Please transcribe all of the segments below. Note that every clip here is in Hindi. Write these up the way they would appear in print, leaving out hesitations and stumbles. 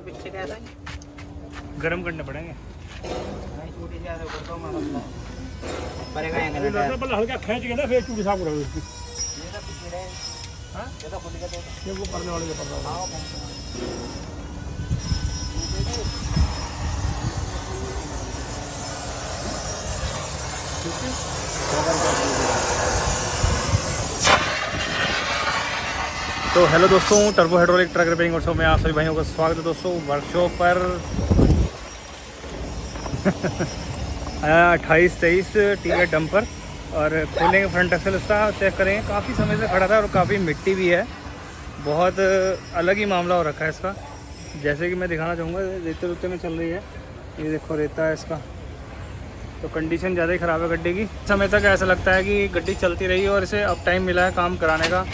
पीछे कैसा गर्म करने पड़ेंगे। हल्का खींच के ना फिर चूड़ी साफ करोगे उसकी। ये वो पढ़ने वाले के पढ़ रहा तो हेलो दोस्तों, turbo hydraulic truck repairing workshop में आप सभी भाइयों का स्वागत है। दोस्तों वर्कशॉप पर 28-23 टी डंपर और खोलेंगे फ्रंट एक्सल। इसका चेक करेंगे, काफ़ी समय से खड़ा था और काफ़ी मिट्टी भी है। बहुत अलग ही मामला हो रखा है इसका। जैसे कि मैं दिखाना चाहूँगा, रेते रुते में चल रही है। ये देखो रेता है इसका, तो कंडीशन ज़्यादा ही ख़राब है गड्ढे की। समय तक ऐसा लगता है कि गड्डी चलती रही और इसे अब टाइम मिला है काम कराने का।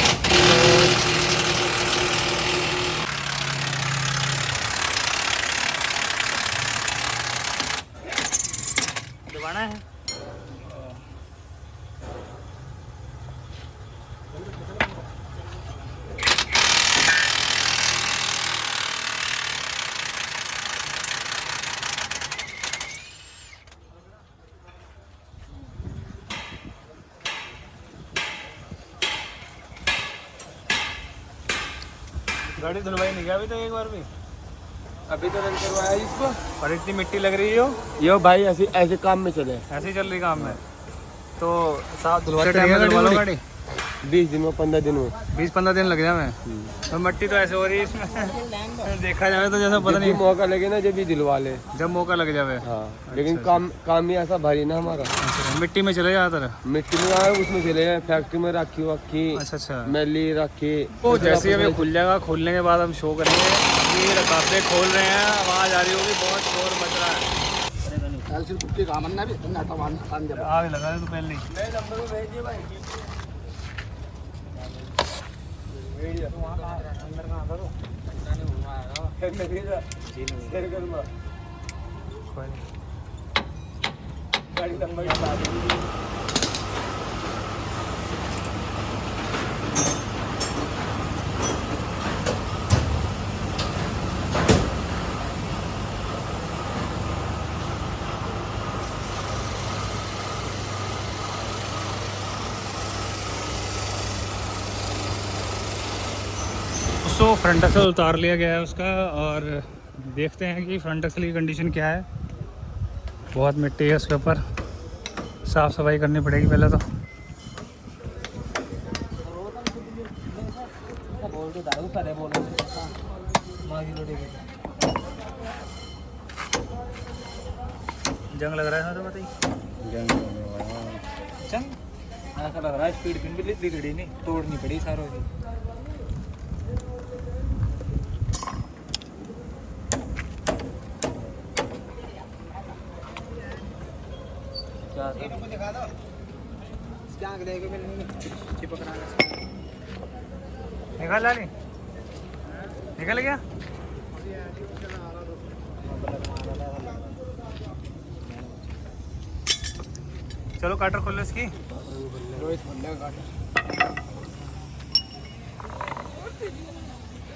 दबाना है। गाड़ी धुलवाई नहीं गया अभी तक एक बार भी? अभी तो रन करवाया इसको। और इतनी मिट्टी लग रही है यो भाई ऐसे काम में चले, ऐसे ही चल रही काम में। तो साफ धुलवा गाड़ी 20 दिन में 15 दिन में 20-15 दिन लग जाए। तो मिट्टी तो ऐसे हो रही है इसमें देखा जाए तो जैसा पता नहीं। मौका लगे ना जब भी दिलवा ले, जब मौका लग जाए। हाँ। लेकिन काम ही ऐसा भारी ना हमारा। मिट्टी में चले ज़्यादातर, मिट्टी में आए उसमें चले जाए, फैक्ट्री में रखी अच्छा मैली रखी। तो जैसे अभी खुल जाएगा, खुलने के बाद हम शो करेंगे। ये रकाबे खोल रहे हैं, आवाज़ आ रही होगी, बहुत शोर मच रहा है। आग लगा दे तो पहले गाड़ी नंबर तो फ्रंट एक्सल उतार लिया गया है उसका, और देखते हैं कि फ्रंट एक्सल की कंडीशन क्या है। बहुत मिट्टी है उसके ऊपर, साफ़ सफाई करनी पड़ेगी पहले तो। जंग लग रहा है तो बताइए। जंग ऐसा लग रहा है स्पीड पिन भी बिगड़ी नहीं, तोड़नी पड़ी सारों की। दिखा दो क्या चिपक रहा है। निकाल लाली, निकल गया। चलो काटर खोल लो इसकी।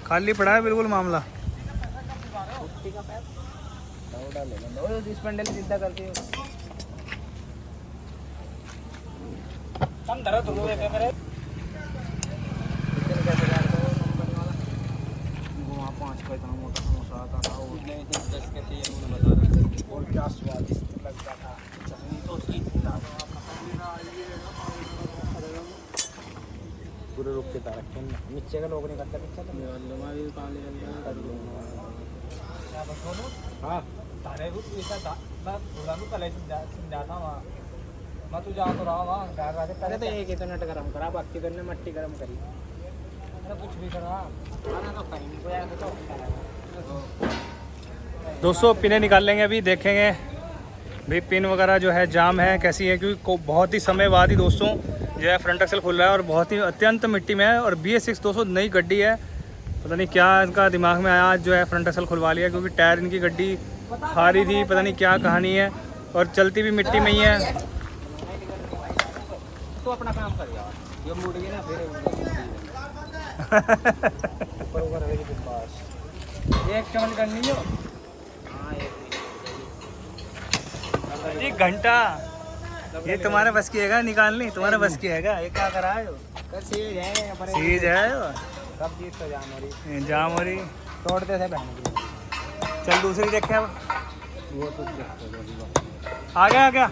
खाली पड़ा है बिल्कुल मामला। इस पंडल सीधा करती हूँ। और क्या स्वादिष्ट लगता था, चटनी तो उसकी पूरे रुक के रखे नीचे का लोग नहीं करता। हाँ तारे समझाता वहाँ मैं तू जा तो रहा वहाँ पहले तो एक तो नट गरम करा, बाकी तो मट्टी गरम करी, कुछ भी करा तो कहीं नहीं कोई तो। दोस्तों पिनें निकाल लेंगे, अभी देखेंगे भाई पिन वगैरह जो है जाम है कैसी है, क्योंकि बहुत ही समय बाद ही दोस्तों जो है फ्रंट एक्सल खुल रहा है और बहुत ही अत्यंत मिट्टी में है। और BS6 200 नई गड्डी है, पता नहीं क्या इनका दिमाग में आया, आज जो है फ्रंट एक्सल खुलवा लिया, क्योंकि टायर इनकी गड्डी खा रही थी, पता नहीं क्या कहानी है, और चलती भी मिट्टी में ही है। तो अपना काम कर यार, ये मुड़ गई ना फिर ऊपर है कि बस एक चमन करनी हो। हाँ एक घंटा ये तुम्हारे बस की हैगा निकालनी, तुम्हारे बस की हैगा, ये क्या करा है? सीज है पर सीज है, सब चीज तो जाम हो रही, जाम हो रही, तोड़ते थे बहन की। चल दूसरी देखे अब। वो तो आ गया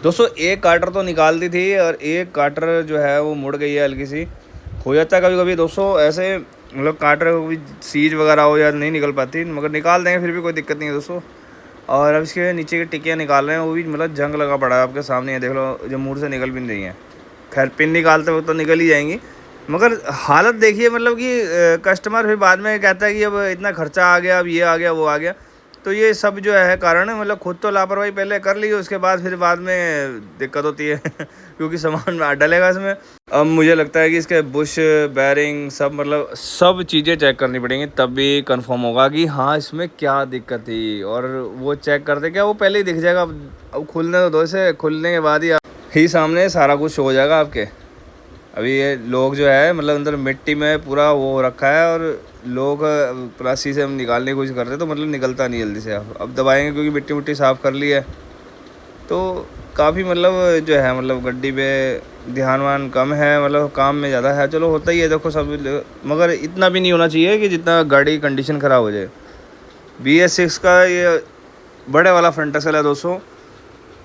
दोस्तों एक कार्टर तो निकाल दी थी और एक कार्टर जो है वो मुड़ गई है, हल्की सी हो जाता है कभी कभी दोस्तों ऐसे, मतलब कार्टर कभी सीज वगैरह हो या नहीं निकल पाती, मगर निकाल देंगे फिर भी कोई दिक्कत नहीं है दोस्तों। और अब इसके नीचे की टिक्कियाँ निकाल रहे हैं, वो भी मतलब जंग लगा पड़ा है आपके सामने है, देख लो जो मुड़ से निकल भी नहीं रही हैं। खैर पिन निकालते वक्त तो निकल ही जाएंगी, मगर हालत देखिए, मतलब कि कस्टमर फिर बाद में कहता है कि अब इतना खर्चा आ गया, अब ये आ गया वो आ गया, तो ये सब जो है कारण है, मतलब खुद तो लापरवाही पहले कर ली, उसके बाद फिर बाद में दिक्कत होती है क्योंकि सामान डलेगा इसमें। अब मुझे लगता है कि इसके बुश बैरिंग सब मतलब सब चीज़ें चेक करनी पड़ेंगी, तब भी कंफर्म होगा कि हाँ इसमें क्या दिक्कत थी, और वो चेक करते क्या वो पहले ही दिख जाएगा। अब खुलने तो दो, से खुलने के बाद ही सामने सारा कुछ हो जाएगा आपके। अभी ये लोग जो है मतलब अंदर मिट्टी में पूरा वो हो रखा है, और लोग प्लास्टिक से हम निकालने की कोशिश करते हैं तो मतलब निकलता नहीं जल्दी से। अब दबाएंगे क्योंकि मिट्टी मिट्टी साफ़ कर ली है, तो काफ़ी मतलब जो है मतलब गड्डी पे ध्यान वान कम है, मतलब काम में ज़्यादा है। चलो होता ही है देखो सब, मगर इतना भी नहीं होना चाहिए कि जितना गाड़ी कंडीशन ख़राब हो जाए। BS6 का ये बड़े वाला फ्रंट एक्सल है दोस्तों,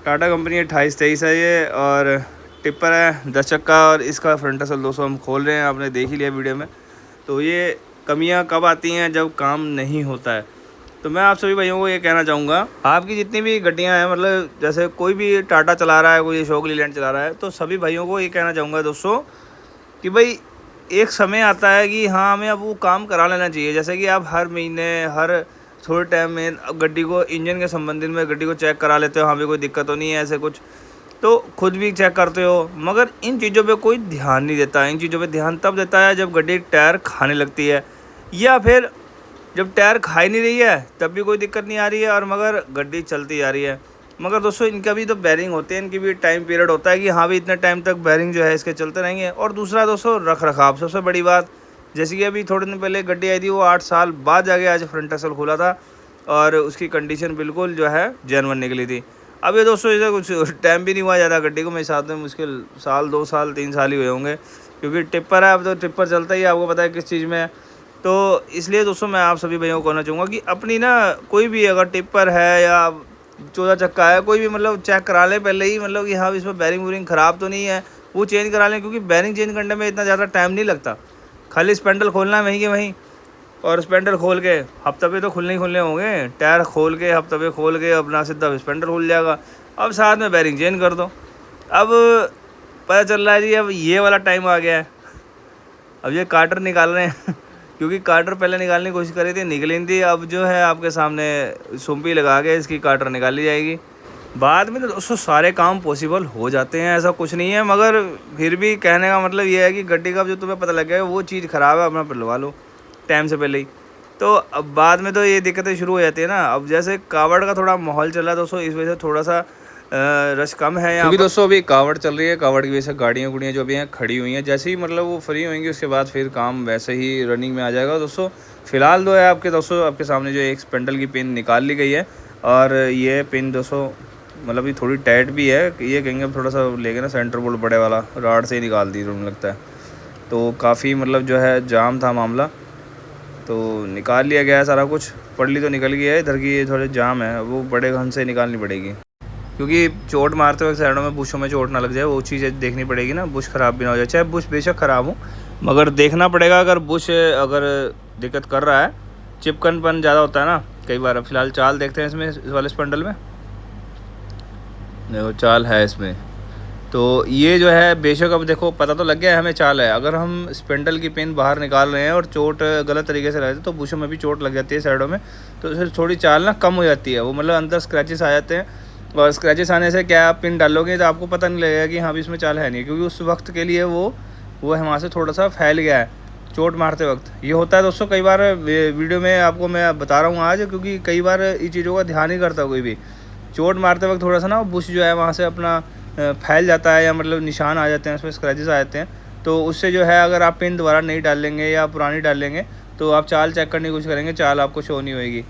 टाटा कंपनी 2823 है ये, और टिप्पर है 10 चक्का, और इसका फ्रंट एक्सल दोस्तों हम खोल रहे हैं, आपने देख ही लिया वीडियो में। तो ये कमियां कब आती हैं, जब काम नहीं होता है। तो मैं आप सभी भाइयों को ये कहना चाहूँगा, आपकी जितनी भी गड्डियां हैं, मतलब जैसे कोई भी टाटा चला रहा है, कोई अशोक लीलैंड चला रहा है, तो सभी भाइयों को ये कहना चाहूँगा दोस्तों कि भाई एक समय आता है कि हाँ हमें अब वो काम करा लेना चाहिए। जैसे कि आप हर महीने हर थोड़े टाइम में गड्डी को इंजन के संबंधित में गड्डी को चेक करा लेते हो, हाँ भी कोई दिक्कत तो नहीं है ऐसे कुछ, तो खुद भी चेक करते हो, मगर इन चीज़ों पे कोई ध्यान नहीं देता। इन चीज़ों पे ध्यान तब देता है जब गड्डी टायर खाने लगती है, या फिर जब टायर खा ही नहीं रही है तब भी कोई दिक्कत नहीं आ रही है, और मगर गड्डी चलती जा रही है। मगर दोस्तों इनका भी तो बैरिंग होते हैं, इनकी भी टाइम पीरियड होता है कि हाँ भी इतने टाइम तक बैरिंग जो है इसके चलते रहेंगे। और दूसरा दोस्तों रख रखाव, सबसे बड़ी बात, जैसे कि अभी थोड़े दिन पहले गड्डी आई थी, वो 8 साल बाद जाके आज फ्रंट एक्सल खुला था, और उसकी कंडीशन बिल्कुल जो है जेन्युइन निकली थी। अब ये दोस्तों इधर कुछ टाइम भी नहीं हुआ ज़्यादा गड्डी को, मेरे साथ में मुश्किल साल 2 साल 3 साल ही हुए होंगे, क्योंकि टिप्पर है, अब तो टिप्पर चलता ही है, आपको पता है किस चीज़ में है। तो इसलिए दोस्तों मैं आप सभी भाइयों को कहना चाहूँगा कि अपनी ना कोई भी अगर टिप्पर है या 14 चक्का है, कोई भी मतलब चेक करा लें पहले ही, मतलब कि हाँ इसमें बैरिंग वूरिंग ख़राब तो नहीं है, वो चेंज करा लें, क्योंकि बैरिंग चेंज करने में इतना ज़्यादा टाइम नहीं लगता। खाली स्पेंडल खोलना है वहीं के वहीं, और स्पेंडल खोल के हफ्ते पे तो खुलने ही खुलने होंगे, टायर खोल के हफ्ते पे खोल के अपना सीधा स्पेंडल खुल जाएगा। अब साथ में बैरिंग चेंज कर दो। अब पता चल रहा है जी अब ये वाला टाइम आ गया है, अब ये कार्टर निकाल रहे हैं क्योंकि कार्टर पहले निकालने की कोशिश करी थी, निकली नहीं थी। अब जो है आपके सामने सुम्पी लगा के इसकी कार्टर निकाली जाएगी। बाद में तो दोस्तों सारे काम पॉसिबल हो जाते हैं, ऐसा कुछ नहीं है, मगर फिर भी कहने का मतलब ये है कि गड्डी का जो तुम्हें पता लग गया वो चीज़ ख़राब है, अपना पिलवा लो टाइम से पहले ही। तो अब बाद में तो ये दिक्कतें शुरू हो जाती है ना। अब जैसे कावड़ का थोड़ा माहौल चल रहा है दोस्तों, इस वजह से थोड़ा सा रश कम है यहाँ, क्योंकि दोस्तों अभी कावड़ चल रही है। कावड़ की वजह से गाड़ियाँ गुड़ियाँ जो भी हैं खड़ी हुई हैं, जैसे ही मतलब वो फ्री होंगी उसके बाद फिर काम वैसे ही रनिंग में आ जाएगा दोस्तों। फिलहाल तो है आपके दोस्तों आपके सामने जो एक स्पेंडल की पिन निकाल ली गई है, और ये पिन दोस्तों मतलब ये थोड़ी टाइट भी है, ये कहेंगे थोड़ा सा लेके ना सेंटर बोल्ट बड़े वाला राड से ही निकाल दी मुझे लगता है। तो काफ़ी मतलब जो है जाम था मामला, तो निकाल लिया गया है सारा कुछ। पड़ली तो निकल गई है, इधर की थोड़े जाम है, वो बड़े घन से निकालनी पड़ेगी, क्योंकि चोट मारते हुए साइडों में बुशों में चोट ना लग जाए, वो चीज़ देखनी पड़ेगी ना, बुश ख़राब भी ना हो जाए। चाहे बुश बेशक ख़राब हो, मगर देखना पड़ेगा। अगर बुश अगर दिक्कत कर रहा है, चिपकनपन ज़्यादा होता है ना कई बार। फिलहाल चाल देखते हैं इसमें, इस वाले स्पंडल में देखो चाल है इसमें। तो ये जो है बेशक अब देखो पता तो लग गया है हमें चाल है। अगर हम स्पेंडल की पिन बाहर निकाल रहे हैं और चोट गलत तरीके से रहती है तो बुशों में भी चोट लग जाती है साइडों में, तो फिर थोड़ी चाल ना कम हो जाती है, वो मतलब अंदर स्क्रैचेस आ जाते हैं। और स्क्रैचेस आने से क्या आप पिन डालोगे तो आपको पता नहीं लगेगा कि हाँ भी इसमें चाल है नहीं, क्योंकि उस वक्त के लिए वो वहाँ से थोड़ा सा फैल गया है। चोट मारते वक्त। ये होता है दोस्तों कई बार, वीडियो में आपको मैं बता रहा हूँ आज, क्योंकि कई बार इन चीज़ों का ध्यान नहीं करता कोई भी। चोट मारते वक्त थोड़ा सा ना बुश जो है वहाँ से अपना फैल जाता है, या मतलब निशान आ जाते हैं, उसमें स्क्रैचेस आ जाते हैं। तो उससे जो है अगर आप पिन दोबारा नहीं डाल लेंगे या पुरानी डाल लेंगे तो आप चाल चेक करने की कोशिश करेंगे, चाल आपको शो नहीं होएगी।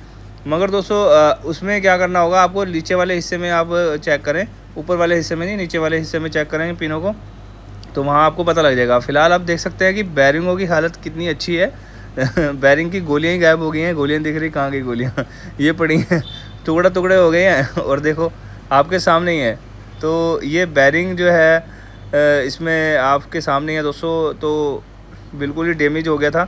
मगर दोस्तों उसमें क्या करना होगा आपको, नीचे वाले हिस्से में आप चेक करें, ऊपर वाले हिस्से में नहीं, नीचे वाले हिस्से में चेक करेंगे पिनों को, तो वहाँ आपको पता लग जाएगा। फ़िलहाल आप देख सकते हैं कि बैरिंगों की हालत कितनी अच्छी है। बैरिंग की गोलियाँ ही गायब हो गई हैं, गोलियाँ दिख रही, कहाँ गई गोलियाँ? ये पड़ी हैं, टुकड़े टुकड़े हो गए हैं। और देखो आपके सामने ही है। तो ये बैरिंग जो है इसमें आपके सामने है दोस्तों, तो बिल्कुल ही डैमेज हो गया था।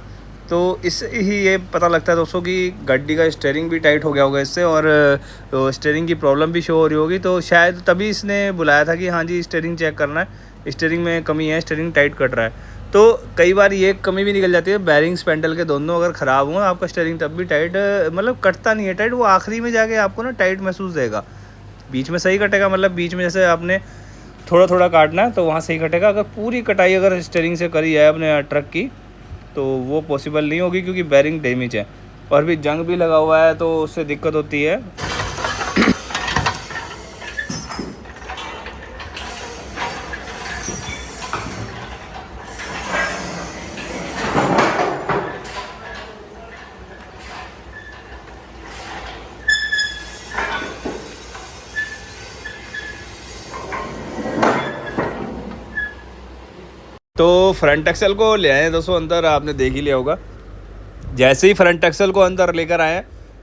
तो इससे ही ये पता लगता है दोस्तों कि गाड़ी का स्टीयरिंग भी टाइट हो गया होगा इससे, और स्टीयरिंग की प्रॉब्लम भी शो हो रही होगी। तो शायद तभी इसने बुलाया था कि हाँ जी स्टीयरिंग चेक करना है, स्टीयरिंग में कमी है, स्टीयरिंग टाइट कट रहा है। तो कई बार ये कमी भी निकल जाती है, बैरिंग स्पेंडल के दोनों अगर ख़राब हों आपका स्टीयरिंग तब भी टाइट, मतलब कटता नहीं है टाइट, वो आखिरी में जाके आपको ना टाइट महसूस देगा। बीच में सही कटेगा, मतलब बीच में जैसे आपने थोड़ा थोड़ा काटना है तो वहाँ सही कटेगा। अगर पूरी कटाई अगर स्टीयरिंग से करी है अपने ट्रक की तो वो पॉसिबल नहीं होगी, क्योंकि बैरिंग डैमेज है और भी जंग भी लगा हुआ है, तो उससे दिक्कत होती है। तो फ्रंट एक्सल को ले आए दोस्तों अंदर, आपने देख ही लिया होगा। जैसे ही फ्रंट एक्सल को अंदर लेकर आए,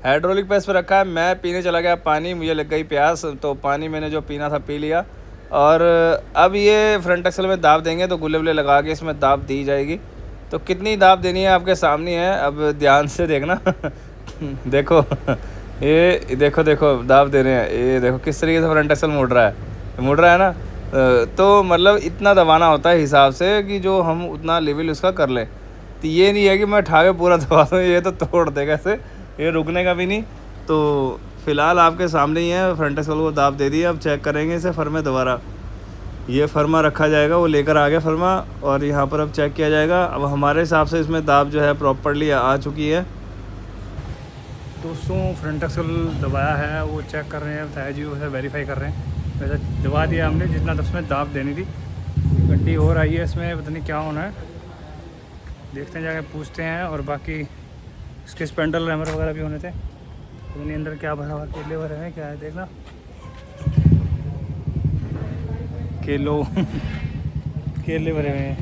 हाइड्रोलिक प्रेस पर रखा है, मैं पीने चला गया पानी, मुझे लग गई प्यास, तो पानी मैंने जो पीना था पी लिया। और अब ये फ्रंट एक्सल में दाब देंगे, तो गुल्ले वुल्ले लगा के इसमें दाब दी जाएगी। तो कितनी दाब देनी है आपके सामने है, अब ध्यान से देखना। देखो ये देखो देखो दाब दे रहे हैं, ये देखो किस तरीके से फ्रंट एक्सल मुड़ रहा है ना। तो मतलब इतना दबाना होता है हिसाब से कि जो हम उतना लेवल उसका कर लें। तो ये नहीं है कि मैं उठा के पूरा दबा दूँ, ये तो तोड़ देगा इसे, ये रुकने का भी नहीं। तो फ़िलहाल आपके सामने ही है, फ्रंट एक्सल को दाब दे दी। अब चेक करेंगे इसे फर्मे दोबारा, ये फर्मा रखा जाएगा, वो लेकर आ गया फर्मा, और यहाँ पर अब चेक किया जाएगा। अब हमारे हिसाब से इसमें दाब जो है प्रॉपरली आ चुकी है। दोस्तों फ्रंट एक्सल दबाया है, वो चेक कर रहे हैं, बताया जी उसे वेरीफाई कर रहे हैं। वैसे दबा दिया हमने जितना उसमें दाब देनी थी। गड्डी और आई है इसमें, पता नहीं क्या होना है, देखते हैं जाके पूछते हैं। और बाकी इसके स्पेंडल रैमर वगैरह भी होने थे, पता नहीं अंदर क्या भरा हुआ, केले भरे हैं क्या है, देखना केलो केले भरे हुए हैं।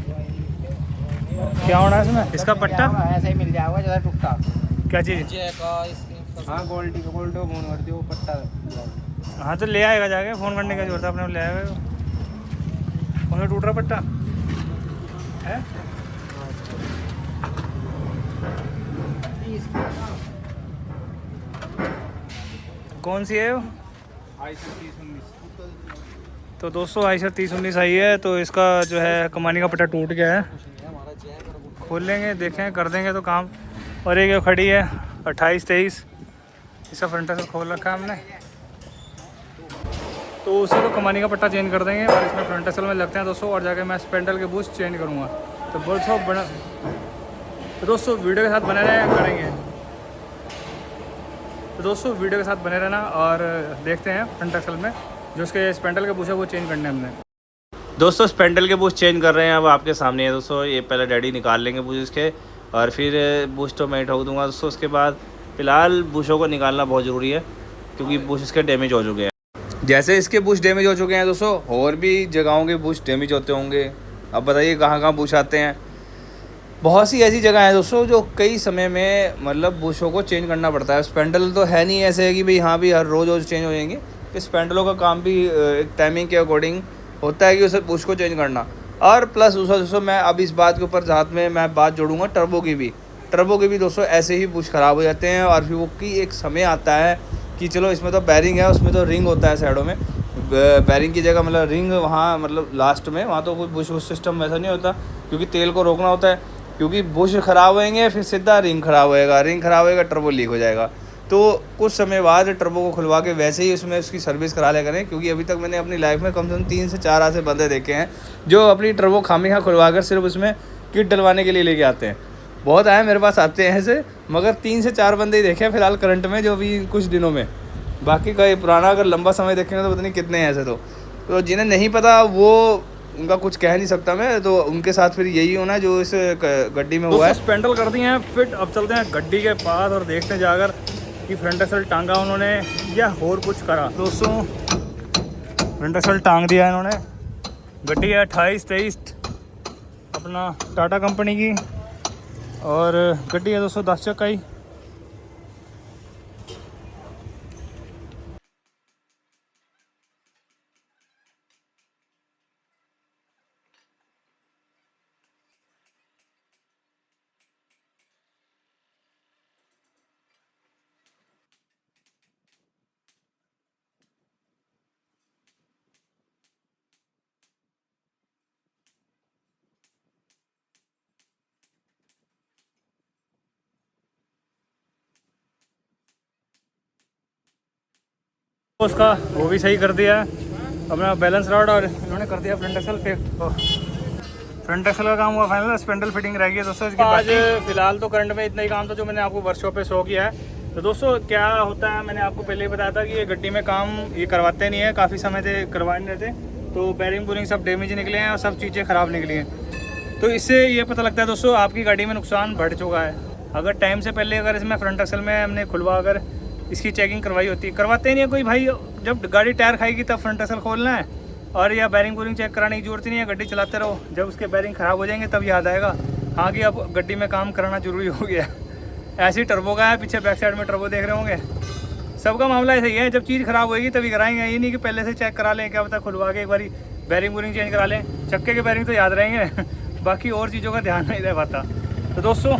क्या होना है इसमें, इसका पट्टा ऐसा ही मिल जाएगा ज़्यादा टुकटा। क्या चीज़? हाँ गोल्डी को फोन कर दियो पट्टा। हाँ तो ले आएगा जाके, फ़ोन करने की जरूरत है, अपने ले आएगा। कौन सा टूट रहा पट्टा है? कौन सी है वो? तो दोस्तों आयशर 3019 आई है, तो इसका जो है कमानी का पट्टा टूट गया है। खोल लेंगे, देखें कर देंगे तो काम। और एक खड़ी है 28-23, इसका फ्रंट एक्सल खोल रखा है हमने, तो उसी को कमानी का पट्टा चेंज कर देंगे और इसमें फ्रंट एक्सल में लगते हैं दोस्तों। और जाके मैं स्पेंडल के बूस्ट चेंज करूँगा। तो बहुत बड़ा, तो दोस्तों वीडियो के साथ बने रहें, करेंगे। तो दोस्तों वीडियो के साथ बने रहना और देखते हैं फ्रंट एक्सल में जो उसके स्पेंडल के बूस्ट है वो चेंज करने हमने। दोस्तों स्पेंडल के बूस्ट चेंज कर रहे हैं, अब आपके सामने है दोस्तों। ये पहले डैडी निकाल लेंगे बूस्ट इसके, और फिर बूस्टो मैं ठोक दूँगा दोस्तों। उसके बाद फ़िलहाल बूशों को निकालना बहुत ज़रूरी है, क्योंकि बूस्ट इसके डैमेज हो चुके हैं। जैसे इसके बूस्ट डैमेज हो चुके हैं दोस्तों, और भी जगहों के बूस्ट डैमेज होते होंगे। अब बताइए कहाँ कहाँ बूस्ट आते हैं। बहुत सी ऐसी जगह है दोस्तों जो कई समय में मतलब बूशों को चेंज करना पड़ता है। स्पेंडल तो है नहीं ऐसे है कि भाई हाँ भी हर रोज़ चेंज हो जाएंगे। कि स्पेंडलों का काम भी एक टाइमिंग के अकॉर्डिंग होता है कि उसे बूश को चेंज करना। और प्लस दूसरा दोस्तों मैं अब इस बात के ऊपर साथ में मैं बात जोड़ूंगा टर्बो की भी दोस्तों ऐसे ही बूश ख़राब हो जाते हैं। और फिर वो की एक समय आता है कि चलो इसमें तो बैरिंग है, उसमें तो रिंग होता है साइडों में, बैरिंग की जगह मतलब रिंग वहाँ मतलब लास्ट में, वहाँ तो कोई बुश सिस्टम वैसा नहीं होता, क्योंकि तेल को रोकना होता है। क्योंकि बुश ख़राब होएंगे फिर सीधा रिंग ख़राब होएगा, टर्बो लीक हो जाएगा। तो कुछ समय बाद टर्बो को खुलवा के वैसे ही उसमें उसकी सर्विस करा लिया करें। क्योंकि अभी तक मैंने अपनी लाइफ में कम से कम 3 से 4 ऐसे बंदे देखे हैं जो अपनी टर्बो खामी खुलवा कर सिर्फ उसमें किट डलवाने के लिए लेके आते हैं। बहुत आए मेरे पास आते हैं ऐसे, मगर 3 से 4 बंदे ही देखे हैं फिलहाल करंट में जो अभी कुछ दिनों में। बाकी कई पुराना अगर लंबा समय देखेंगे तो पता नहीं कितने हैं ऐसे। तो जिन्हें नहीं पता वो उनका कुछ कह नहीं सकता मैं, तो उनके साथ फिर यही होना है जो इस गड्डी में हुआ है। स्पेंडल कर दिए हैं फिट। अब चलते हैं गड्डी के पास और देखते हैं जाकर कि फ्रंट एक्सल टांगा उन्होंने या और कुछ करा। दोस्तों फ्रंट एक्सल टांग दिया इन्होंने। गड्डी है 28-23 अपना टाटा कंपनी की, और गड्डी है दोस्तों 10 चक्का ही। उसका वो भी सही कर दिया है अपना बैलेंस रॉड, और इन्होंने कर दिया फ्रंट एक्सल फ्रंट एक्सल का काम हुआ फाइनल। स्पेंडल फिटिंग रह गई है दोस्तों इसके। आज फिलहाल तो करंट में इतना ही काम था जो मैंने आपको वर्कशॉप पे शो किया है। तो दोस्तों क्या होता है, मैंने आपको पहले ही बताया था कि ये गड्डी में काम ये करवाते नहीं है, काफ़ी समय से करवा नहीं रहते। तो बैरिंग बुरिंग सब डैमेज निकले हैं और सब चीज़ें ख़राब निकली हैं। तो इससे ये पता लगता है दोस्तों आपकी गाड़ी में नुकसान बढ़ चुका है। अगर टाइम से पहले अगर इसमें फ्रंट एक्सल में हमने खुलवा अगर इसकी चेकिंग करवाई होती, करवाते नहीं है कोई भाई। जब गाड़ी टायर खाएगी तब फ्रंट एक्सल खोलना है, और या बैरिंग बुरिंग चेक कराने की जरूरत नहीं है। गड्डी चलाते रहो, जब उसके बैरिंग ख़राब हो जाएंगे तब याद आएगा हाँ कि अब गड्डी में काम कराना जरूरी हो गया। ऐसे ही टर्बो का है, पीछे बैक साइड में टर्बो देख रहे होंगे। सबका मामला ऐसा ही है, जब चीज़ ख़राब होगी तभी कराएंगे। ये नहीं कि पहले से चेक करा लें, क्या पता खुलवा के एक बारी बैरिंग बुरिंग चेंज करा लें। चक्के के बैरिंग तो याद रहेंगे बाकी और चीज़ों का ध्यान नहीं रह पाता। तो दोस्तों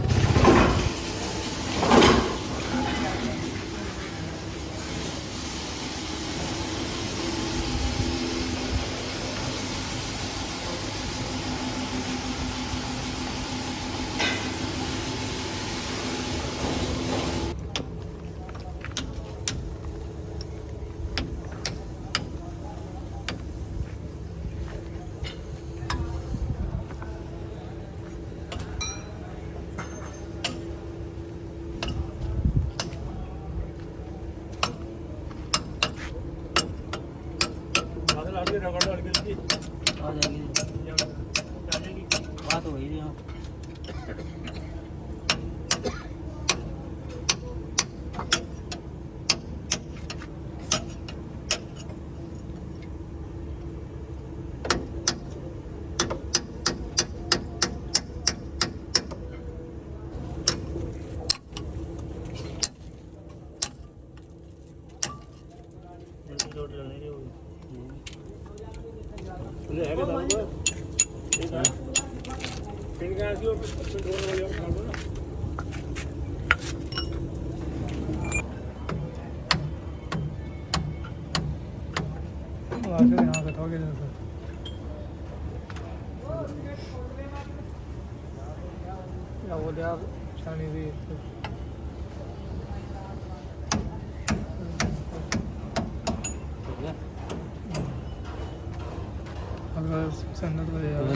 बात हो गई थी।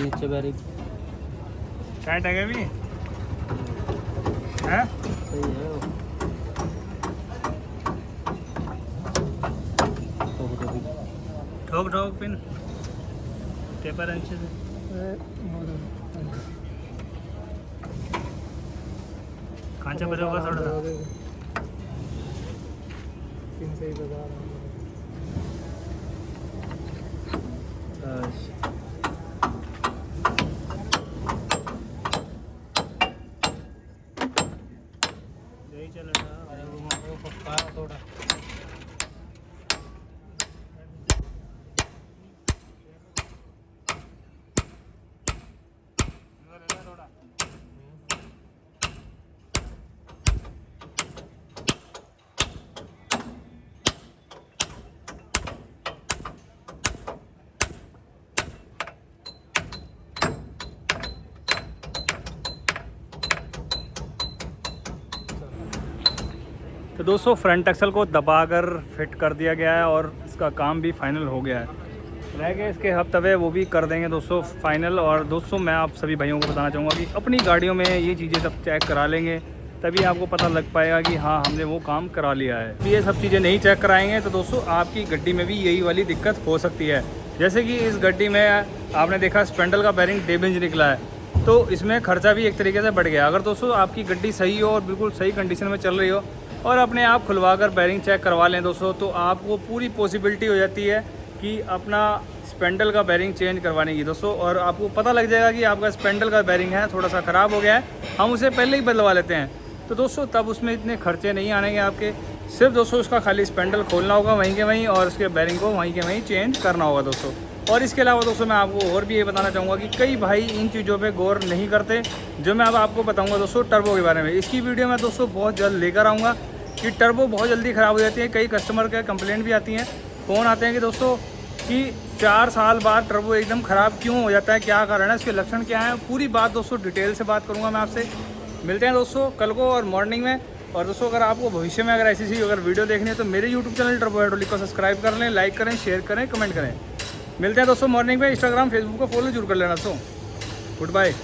नीचे बैरिंग टाइट है भी है, सही है वो। ठोक ठोक पिन टेपर अच्छे से कांचा बजा हुआ थोड़ा सा पिन से ही बजा रहा हूं। यही चल रहा है वो पक्का थोड़ा तो दोस्तों फ्रंट एक्सल को दबाकर फिट कर दिया गया है और इसका काम भी फाइनल हो गया है। रह गए इसके हब तवे, वो भी कर देंगे दोस्तों फाइनल। और दोस्तों मैं आप सभी भाइयों को बताना चाहूँगा कि अपनी गाड़ियों में ये चीज़ें सब चेक करा लेंगे, तभी आपको पता लग पाएगा कि हाँ हमने वो काम करा लिया है। ये सब चीज़ें नहीं चेक कराएंगे तो दोस्तों आपकी गड्डी में भी यही वाली दिक्कत हो सकती है। जैसे कि इस गड्डी में आपने देखा स्पेंडल का बेरिंग डेमेज निकला है, तो इसमें खर्चा भी एक तरीके से बढ़ गया। अगर दोस्तों आपकी गड्डी सही हो और बिल्कुल सही कंडीशन में चल रही हो और अपने आप खुलवा कर बेरिंग चेक करवा लें दोस्तों, तो आपको पूरी पॉसिबिलिटी हो जाती है कि अपना स्पेंडल का बेरिंग चेंज करवाने की दोस्तों। और आपको पता लग जाएगा कि आपका स्पेंडल का बेरिंग है थोड़ा सा ख़राब हो गया है, हम उसे पहले ही बदलवा लेते हैं, तो दोस्तों तब उसमें इतने खर्चे नहीं आएंगे आपके। सिर्फ दोस्तों उसका खाली स्पेंडल खोलना होगा वहीं के वहीं और उसके बेरिंग को वहीं के वहीं चेंज करना होगा दोस्तों। और इसके अलावा दोस्तों मैं आपको और भी ये बताना चाहूँगा कि कई भाई इन चीज़ों पे गौर नहीं करते, जो मैं अब आपको बताऊँगा दोस्तों टर्बो के बारे में। इसकी वीडियो मैं दोस्तों बहुत जल्द लेकर आऊँगा कि टर्बो बहुत जल्दी ख़राब हो जाती है। कई कस्टमर के कंप्लेंट भी आती हैं, फ़ोन आते हैं कि दोस्तों कि 4 साल बाद टर्बो एकदम ख़राब क्यों हो जाता है, क्या कारण है, इसके लक्षण क्या हैं। पूरी बात दोस्तों डिटेल से बात करूँगा मैं आपसे। मिलते हैं दोस्तों कल को और मॉर्निंग में। और दोस्तों अगर आपको भविष्य में अगर ऐसी चीज़ अगर वीडियो देखनी है तो मेरे यूट्यूब चैनल टर्बो हाइड्रोलिक को सब्सक्राइब कर लें, लाइक करें, शेयर करें, कमेंट करें। मिलते हैं दोस्तों मॉर्निंग में। इंस्टाग्राम फेसबुक को फॉलो जरूर कर लेना दोस्तों। Good bye.